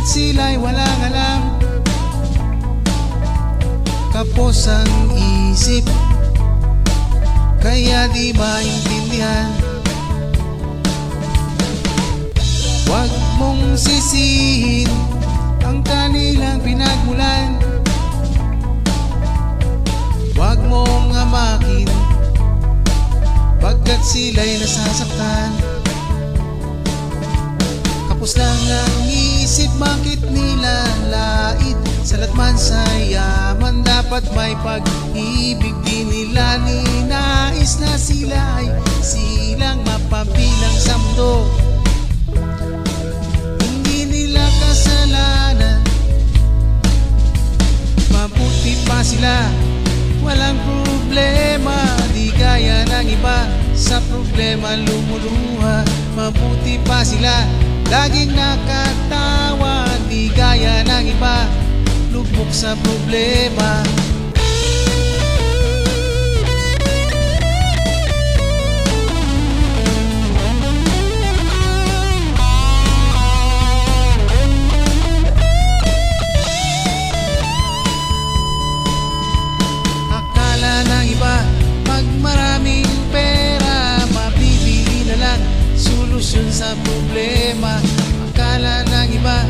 sila'y walang alam, kapos ang isip, kaya di maintindihan. Huwag mong sisihin ang kanilang pinagmulan, huwag mong amakin pagkat sila'y nasasaktan. Kapos lang ang isip, bakit nilalait? Salat man sa yaman, dapat may pag-ibig. Di nila ninais na sila ay silang mapabilang sa mundo. Hindi nila kasalanan, mabuti pa sila, walang problema. Di gaya ng iba, sa problema lumuluha. Mabuti pa sila, laging nakatawa. Di gaya ng iba, lubog sa problema. Akala ng iba, pag maraming pera, mabibili na lang solusyon sa problema. Akala ng iba,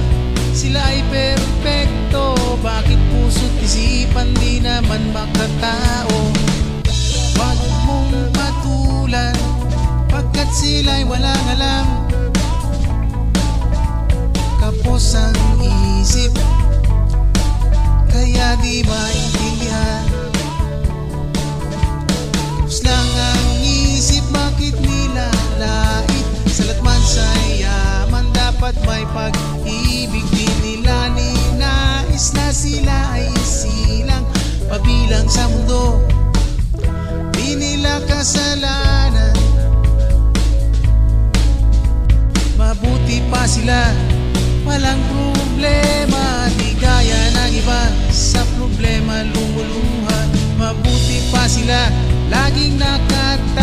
sila ay perpekto, bakit puso't isipan di naman makatao? Huwag mong patulan pagkat sila'y walang alam, kapos ang isip, kaya di maintindihan. Kapos lang ang isip, bakit nilalait? Salat man sa yaman, dapat may pag-ibig. Di nila ninais na sila ay silang pabilang sa mundo. Di nila kasalanan, mabuti pa sila, walang problema. Di gaya ng iba, sa problema lumuluha. Mabuti pa sila, laging nakatawa.